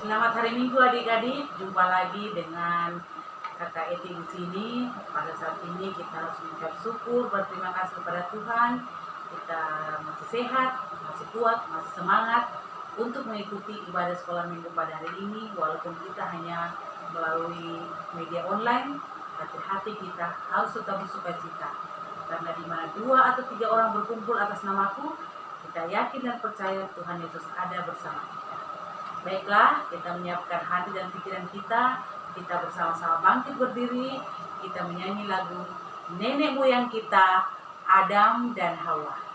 Selamat hari Minggu adik-adik, jumpa lagi dengan Kakak Eti di sini. Pada saat ini kita harus mengucap syukur, berterima kasih kepada Tuhan. Kita masih sehat, masih kuat, masih semangat untuk mengikuti ibadah sekolah minggu pada hari ini. Walaupun kita hanya melalui media online, tapi hati kita harus tetap bersukacita. Karena di mana 2 atau 3 orang berkumpul atas namaku, kita yakin dan percaya Tuhan Yesus ada bersama kita. Baiklah, kita menyiapkan hati dan pikiran kita bersama-sama bangkit berdiri, kita menyanyi lagu nenek moyang kita, Adam dan Hawa.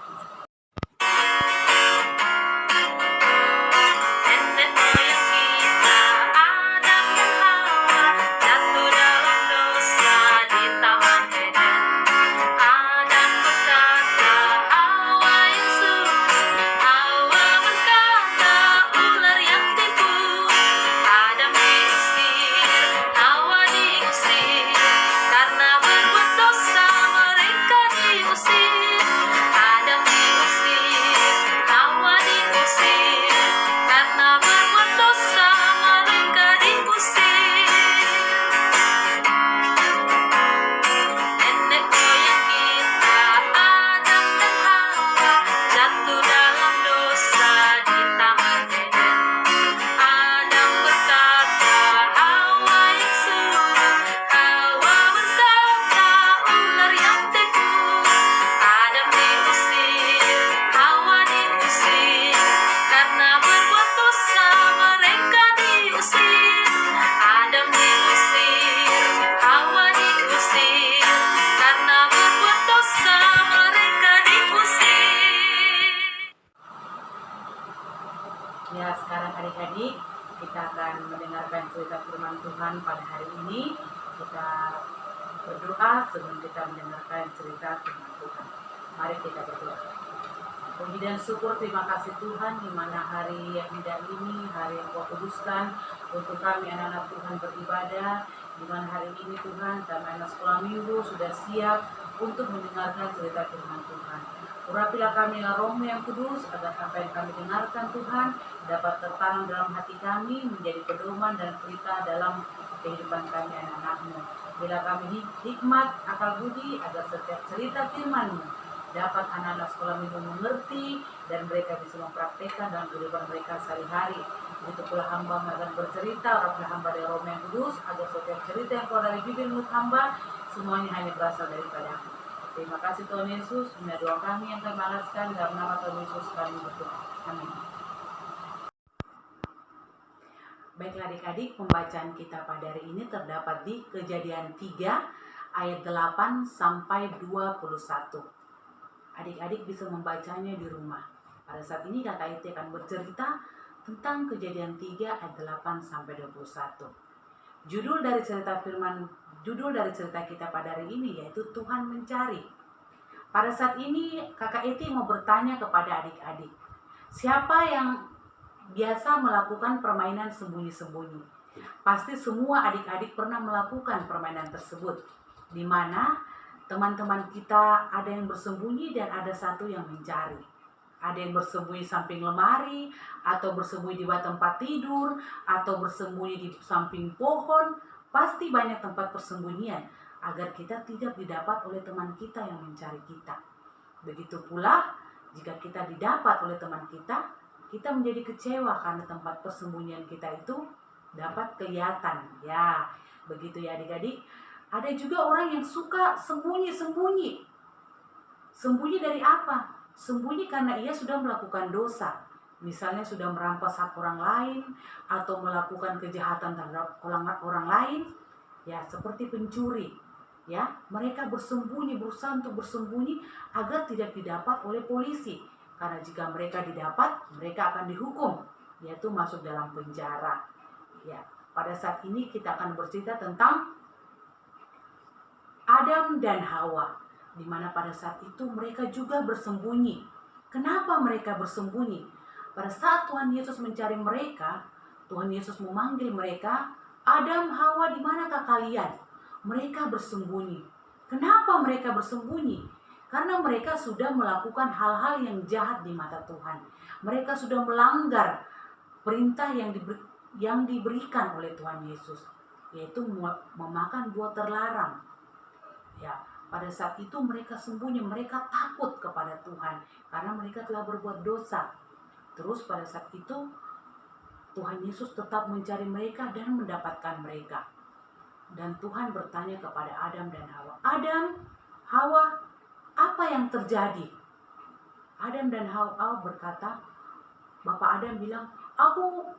Ya, sekarang adik-adik kita akan mendengarkan cerita firman Tuhan pada hari ini. Kita berdoa sebelum kita mendengarkan cerita firman Tuhan. Mari kita berdoa. Puji dan syukur, terima kasih Tuhan, di mana hari yang indah ini, hari yang Kau kuduskan untuk kami anak-anak Tuhan beribadah. Di mana hari ini Tuhan, kami anak sekolah minggu sudah siap untuk mendengarkan cerita firman Tuhan. Urapilah kami dengan Roh-Mu yang kudus, agar apa yang kami dengarkan Tuhan dapat tertanam dalam hati kami, menjadi pedoman dan pelita dalam kehidupan kami anak-anak-Mu. Bila kami hikmat, akal budi, agar setiap cerita firman-Mu dapat anak-anak sekolah minggu mengerti dan mereka bisa mempraktekkan dalam kehidupan mereka sehari-hari. Begitu pula hamba akan bercerita, urapilah hamba dari Roh yang kudus, agar setiap cerita yang keluar dari bibir mulut hamba semuanya hanya berasal daripada-Mu. Terima kasih Tuhan Yesus, inilah doa kami yang kami balaskan dalam nama Tuhan Yesus kami berdoa. Amin. Baiklah adik-adik, pembacaan kita pada hari ini terdapat di Kejadian 3 ayat 8 sampai 21. Adik-adik bisa membacanya di rumah. Pada saat ini Kakak Iti akan bercerita tentang Kejadian 3 ayat 8 sampai 21. Judul dari cerita kita pada hari ini yaitu Tuhan mencari. Pada saat ini Kakak Iti mau bertanya kepada adik-adik, siapa yang biasa melakukan permainan sembunyi-sembunyi? Pasti semua adik-adik pernah melakukan permainan tersebut, di mana teman-teman kita ada yang bersembunyi dan ada satu yang mencari. Ada yang bersembunyi samping lemari, atau bersembunyi di bawah tempat tidur, atau bersembunyi di samping pohon. Pasti banyak tempat persembunyian agar kita tidak didapat oleh teman kita yang mencari kita. Begitu pula jika kita didapat oleh teman kita, kita menjadi kecewa karena tempat persembunyian kita itu dapat kelihatan. Ya, begitu ya adik-adik. Ada juga orang yang suka sembunyi-sembunyi. Sembunyi dari apa? Sembunyi karena ia sudah melakukan dosa. Misalnya sudah merampas hak orang lain atau melakukan kejahatan terhadap orang lain. Ya, seperti pencuri. Ya, mereka berusaha untuk bersembunyi agar tidak didapat oleh polisi. Karena jika mereka didapat, mereka akan dihukum, yaitu masuk dalam penjara. Ya, pada saat ini kita akan bercerita tentang Adam dan Hawa, di mana pada saat itu mereka juga bersembunyi. Kenapa mereka bersembunyi? Pada saat Tuhan Yesus mencari mereka, Tuhan Yesus memanggil mereka, Adam, Hawa, di manakah kalian? Mereka bersembunyi. Kenapa mereka bersembunyi? Karena mereka sudah melakukan hal-hal yang jahat di mata Tuhan. Mereka sudah melanggar perintah yang yang diberikan oleh Tuhan Yesus, yaitu memakan buah terlarang. Ya, pada saat itu mereka sembunyi, mereka takut kepada Tuhan karena mereka telah berbuat dosa. Terus pada saat itu Tuhan Yesus tetap mencari mereka dan mendapatkan mereka. Dan Tuhan bertanya kepada Adam dan Hawa, "Adam, Hawa, apa yang terjadi?" Adam dan Hawa berkata, Bapak Adam bilang, "Aku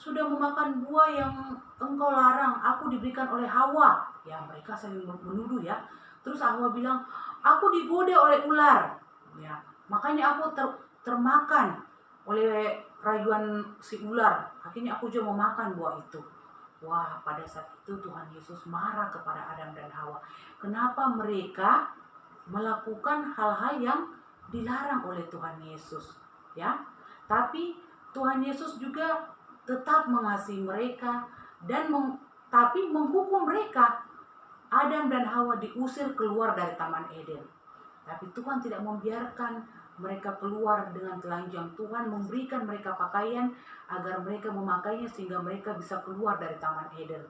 sudah memakan buah yang engkau larang, aku diberikan oleh Hawa." Ya, mereka saling menuduh ya. Terus Hawa bilang, "Aku digoda oleh ular." Ya, makanya aku termakan oleh rayuan si ular. Akhirnya aku juga memakan buah itu. Wah, pada saat itu Tuhan Yesus marah kepada Adam dan Hawa. Kenapa mereka melakukan hal-hal yang dilarang oleh Tuhan Yesus? Ya, tapi Tuhan Yesus juga tetap mengasihi mereka dan tapi menghukum mereka. Adam dan Hawa diusir keluar dari Taman Eden. Tapi Tuhan tidak membiarkan mereka keluar dengan telanjang. Tuhan memberikan mereka pakaian agar mereka memakainya sehingga mereka bisa keluar dari Taman Eden.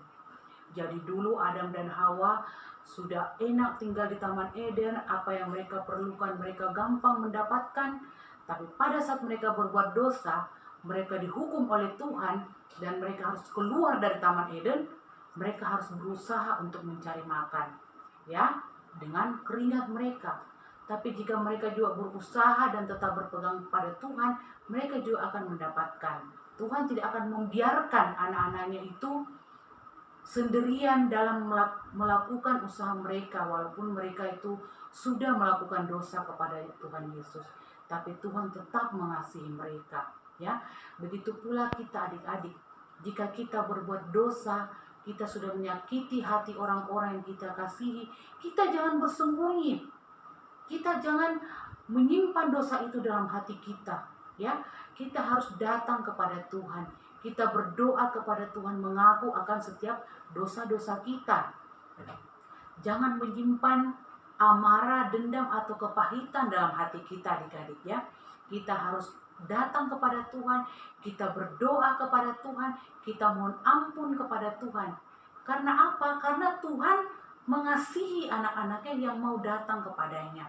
Jadi dulu Adam dan Hawa sudah enak tinggal di Taman Eden, apa yang mereka perlukan mereka gampang mendapatkan. Tapi pada saat mereka berbuat dosa, mereka dihukum oleh Tuhan dan mereka harus keluar dari Taman Eden. Mereka harus berusaha untuk mencari makan, ya, dengan keringat mereka. Tapi jika mereka juga berusaha dan tetap berpegang pada Tuhan, mereka juga akan mendapatkan. Tuhan tidak akan membiarkan anak-anaknya itu sendirian dalam melakukan usaha mereka, walaupun mereka itu sudah melakukan dosa kepada Tuhan Yesus. Tapi Tuhan tetap mengasihi mereka, ya. Begitu pula kita adik-adik, jika kita berbuat dosa, kita sudah menyakiti hati orang-orang yang kita kasihi, kita jangan bersembunyi. Kita jangan menyimpan dosa itu dalam hati kita, ya. Kita harus datang kepada Tuhan. Kita berdoa kepada Tuhan, mengaku akan setiap dosa-dosa kita. Jangan menyimpan amarah, dendam atau kepahitan dalam hati kita, adik-adik, ya. Kita harus datang kepada Tuhan, kita berdoa kepada Tuhan, kita mohon ampun kepada Tuhan. Karena apa? Karena Tuhan mengasihi anak-anaknya yang mau datang kepadanya.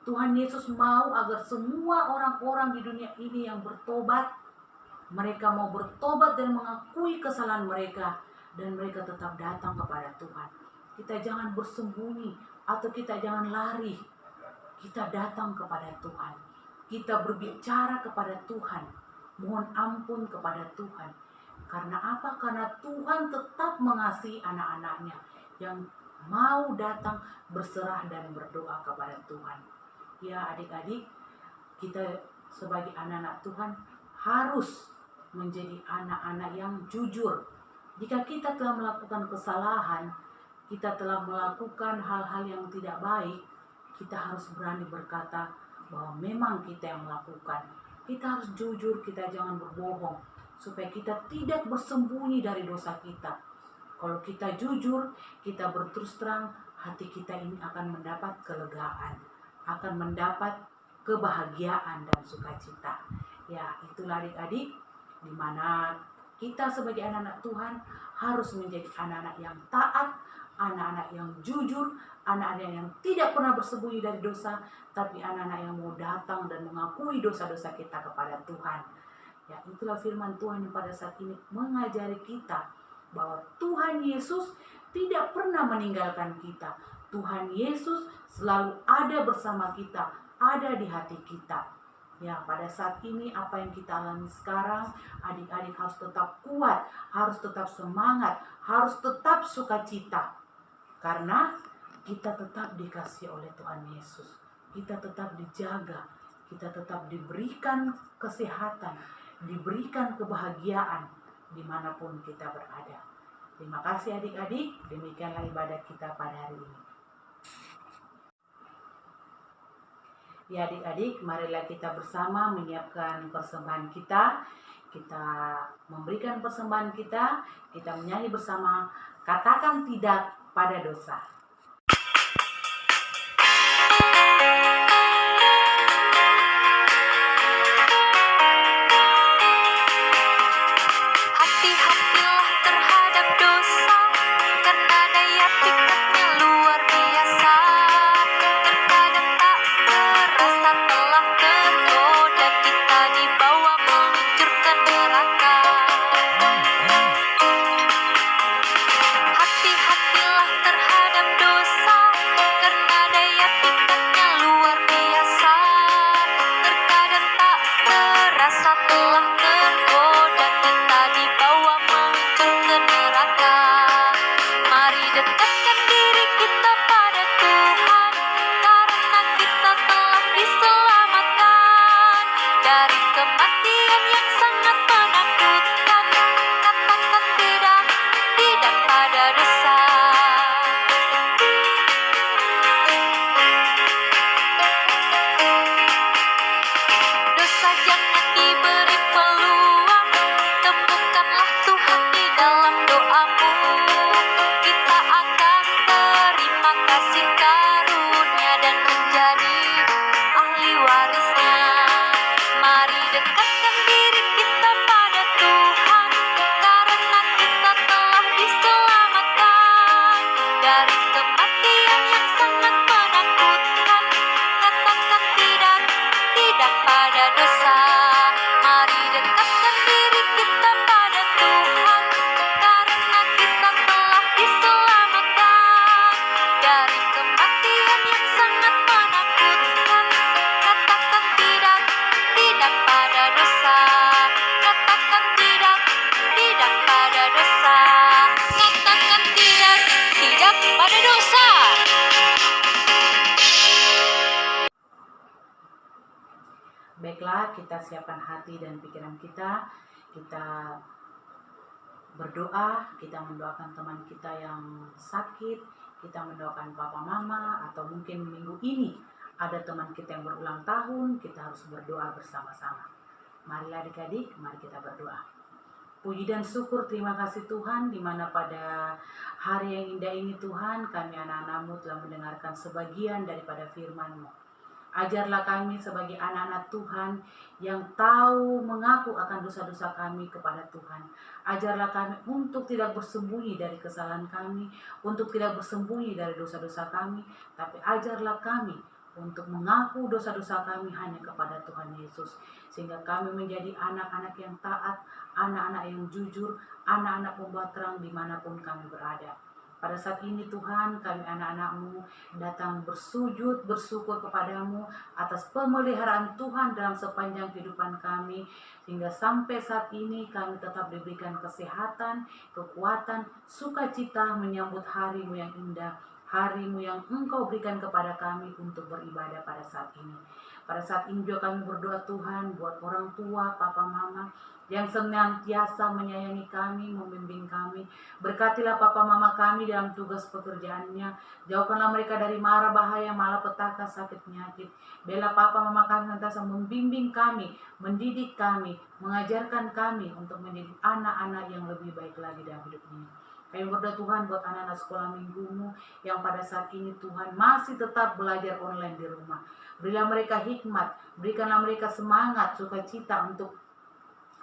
Tuhan Yesus mau agar semua orang-orang di dunia ini yang bertobat, mereka mau bertobat dan mengakui kesalahan mereka, dan mereka tetap datang kepada Tuhan. Kita jangan bersembunyi atau kita jangan lari. Kita datang kepada Tuhan. Kita berbicara kepada Tuhan. Mohon ampun kepada Tuhan. Karena apa? Karena Tuhan tetap mengasihi anak-anaknya yang mau datang berserah dan berdoa kepada Tuhan. Ya adik-adik, kita sebagai anak-anak Tuhan harus menjadi anak-anak yang jujur. Jika kita telah melakukan kesalahan, kita telah melakukan hal-hal yang tidak baik, kita harus berani berkata bahwa memang kita yang melakukan. Kita harus jujur, kita jangan berbohong, supaya kita tidak bersembunyi dari dosa kita. Kalau kita jujur, kita berterus terang, hati kita ini akan mendapat kelegaan, akan mendapat kebahagiaan dan sukacita. Ya, itulah adik-adik, di mana kita sebagai anak-anak Tuhan harus menjadi anak-anak yang taat, anak-anak yang jujur, anak-anak yang tidak pernah bersembunyi dari dosa, tapi anak-anak yang mau datang dan mengakui dosa-dosa kita kepada Tuhan. Ya, itulah firman Tuhan yang pada saat ini mengajari kita bahwa Tuhan Yesus tidak pernah meninggalkan kita. Tuhan Yesus selalu ada bersama kita, ada di hati kita. Ya, pada saat ini apa yang kita alami sekarang, adik-adik harus tetap kuat, harus tetap semangat, harus tetap sukacita. Karena kita tetap dikasihi oleh Tuhan Yesus. Kita tetap dijaga, kita tetap diberikan kesehatan, diberikan kebahagiaan dimanapun kita berada. Terima kasih adik-adik, demikianlah ibadah kita pada hari ini. Ya adik-adik, marilah kita bersama menyiapkan persembahan kita. Kita memberikan persembahan kita menyanyi bersama, katakan tidak pada dosa. kita siapkan hati dan pikiran kita, kita berdoa, kita mendoakan teman kita yang sakit, kita mendoakan papa mama, atau mungkin minggu ini ada teman kita yang berulang tahun, kita harus berdoa bersama-sama. Marilah adik-adik, mari kita berdoa. Puji dan syukur, terima kasih Tuhan, di mana pada hari yang indah ini Tuhan, kami anak-anak-Mu telah mendengarkan sebagian daripada firman-Mu. Ajarlah kami sebagai anak-anak Tuhan yang tahu mengaku akan dosa-dosa kami kepada Tuhan. Ajarlah kami untuk tidak bersembunyi dari kesalahan kami, untuk tidak bersembunyi dari dosa-dosa kami, tapi ajarlah kami untuk mengaku dosa-dosa kami hanya kepada Tuhan Yesus. Sehingga kami menjadi anak-anak yang taat, anak-anak yang jujur, anak-anak pembawa terang dimanapun kami berada. Pada saat ini Tuhan, kami anak-anak-Mu datang bersujud, bersyukur kepadamu atas pemeliharaan Tuhan dalam sepanjang kehidupan kami. Sehingga sampai saat ini kami tetap diberikan kesehatan, kekuatan, sukacita menyambut hari-Mu yang indah, hari-Mu yang Engkau berikan kepada kami untuk beribadah pada saat ini. Pada saat ini juga kami berdoa Tuhan buat orang tua, papa, mama, yang senantiasa menyayangi kami, membimbing kami. Berkatilah papa mama kami dalam tugas pekerjaannya. Jauhkanlah mereka dari mara bahaya, malapetaka, sakit penyakit. Bela papa mama kami senantiasa membimbing kami, mendidik kami, mengajarkan kami untuk menjadi anak-anak yang lebih baik lagi dalam hidup ini. Kami berdoa Tuhan buat anak-anak sekolah minggumu yang pada saat ini Tuhan masih tetap belajar online di rumah. Berilah mereka hikmat, berikanlah mereka semangat, sukacita untuk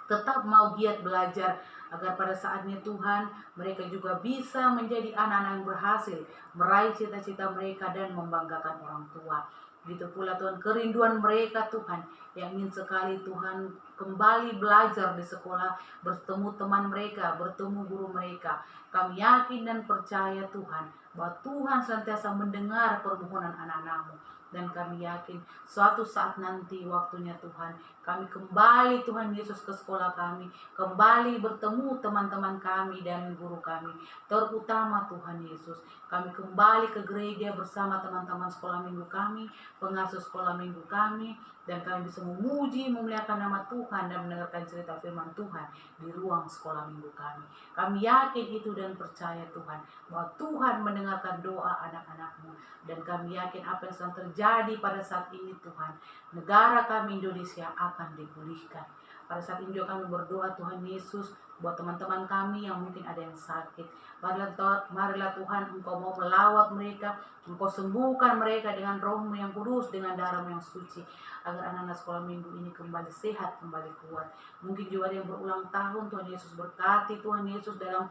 tetap mau giat belajar, agar pada saatnya Tuhan mereka juga bisa menjadi anak-anak yang berhasil meraih cita-cita mereka dan membanggakan orang tua. Begitu pula Tuhan kerinduan mereka Tuhan yang ingin sekali Tuhan kembali belajar di sekolah, bertemu teman mereka, bertemu guru mereka. Kami yakin dan percaya Tuhan bahwa Tuhan senantiasa mendengar permohonan anak-anak-Mu. Dan kami yakin suatu saat nanti waktunya Tuhan, kami kembali Tuhan Yesus ke sekolah kami, kembali bertemu teman-teman kami dan guru kami. Terutama Tuhan Yesus, kami kembali ke gereja bersama teman-teman sekolah minggu kami, pengasuh sekolah minggu kami, dan kami bisa memuji, memuliakan nama Tuhan dan mendengarkan cerita firman Tuhan di ruang sekolah minggu kami. Kami yakin itu dan percaya Tuhan bahwa Tuhan mendengarkan doa anak-anak-Mu, dan kami yakin apa yang sedang terjadi pada saat ini Tuhan, negara kami Indonesia akan dipulihkan. Pada saat ini juga kami berdoa Tuhan Yesus buat teman-teman kami yang mungkin ada yang sakit. Marilah Tuhan Engkau mau melawat mereka, Engkau sembuhkan mereka dengan Roh-Mu yang kudus, dengan darah-Mu yang suci, agar anak-anak sekolah minggu ini kembali sehat, kembali kuat. Mungkin juga ada yang berulang tahun, Tuhan Yesus berkati Tuhan Yesus dalam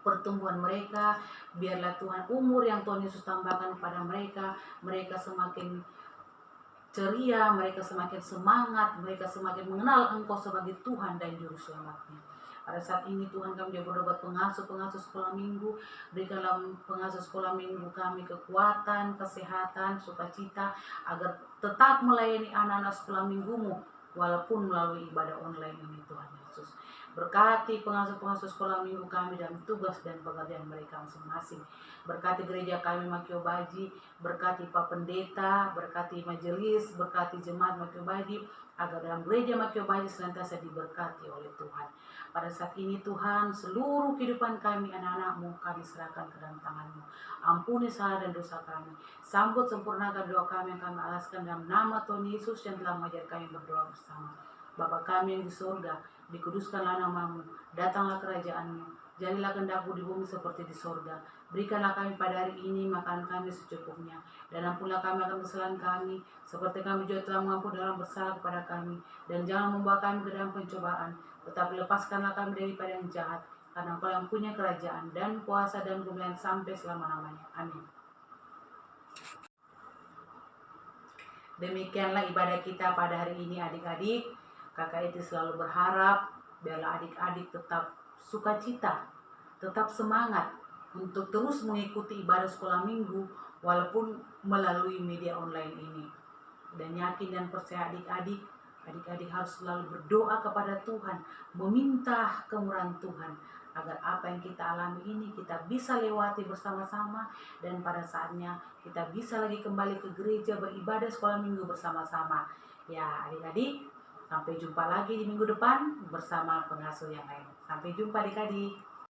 pertumbuhan mereka. Biarlah Tuhan umur yang Tuhan Yesus tambahkan kepada mereka, mereka semakin ceria, mereka semakin semangat, mereka semakin mengenal Engkau sebagai Tuhan dan Juru Selamatnya. Pada saat ini Tuhan kami juga berdoa buat pengasuh sekolah minggu. Berikanlah pengasuh sekolah minggu kami kekuatan, kesehatan, sukacita, agar tetap melayani anak-anak sekolah minggumu walaupun melalui ibadah online ini Tuhan Yesus. Berkati pengasuh sekolah minggu kami dalam tugas dan pekerjaan mereka masing-masing. Berkati gereja kami Makio Baji, berkati Pak Pendeta, berkati majelis, berkati jemaat Makio Baji, agar dalam gereja Makio Baji senantiasa diberkati oleh Tuhan. Pada saat ini Tuhan, seluruh kehidupan kami anak-anak-Mu kami serahkan ke dalam tangan-Mu. Ampuni salah dan dosa kami. Sambut sempurnakan doa kami yang kami alaskan dalam nama Tuhan Yesus yang telah mengajar kami berdoa bersama. Bapa kami yang di surga, dikuduskanlah nama-Mu, datanglah kerajaan-Mu, jadilah kehendak-Mu di bumi seperti di surga. Berikanlah kami pada hari ini makanan kami secukupnya, dan ampunilah kami akan kesalahan kami, seperti kami juga telah mengampuni orang bersalah kepada kami. Dan jangan membawa kami ke dalam pencobaan, tetapi lepaskanlah kami daripada yang jahat, karena Engkau yang punya kerajaan dan kuasa dan kemuliaan sampai selama-lamanya. Amin. Demikianlah ibadah kita pada hari ini adik-adik. Kakak Eti selalu berharap biarlah adik-adik tetap sukacita, tetap semangat untuk terus mengikuti ibadah sekolah minggu walaupun melalui media online ini. Dan yakin dan percaya adik-adik harus selalu berdoa kepada Tuhan, meminta kemurahan Tuhan, agar apa yang kita alami ini kita bisa lewati bersama-sama, dan pada saatnya kita bisa lagi kembali ke gereja beribadah sekolah minggu bersama-sama. Ya adik-adik, Sampai jumpa lagi di minggu depan bersama pengasuh yang lain. Sampai jumpa adik-adik.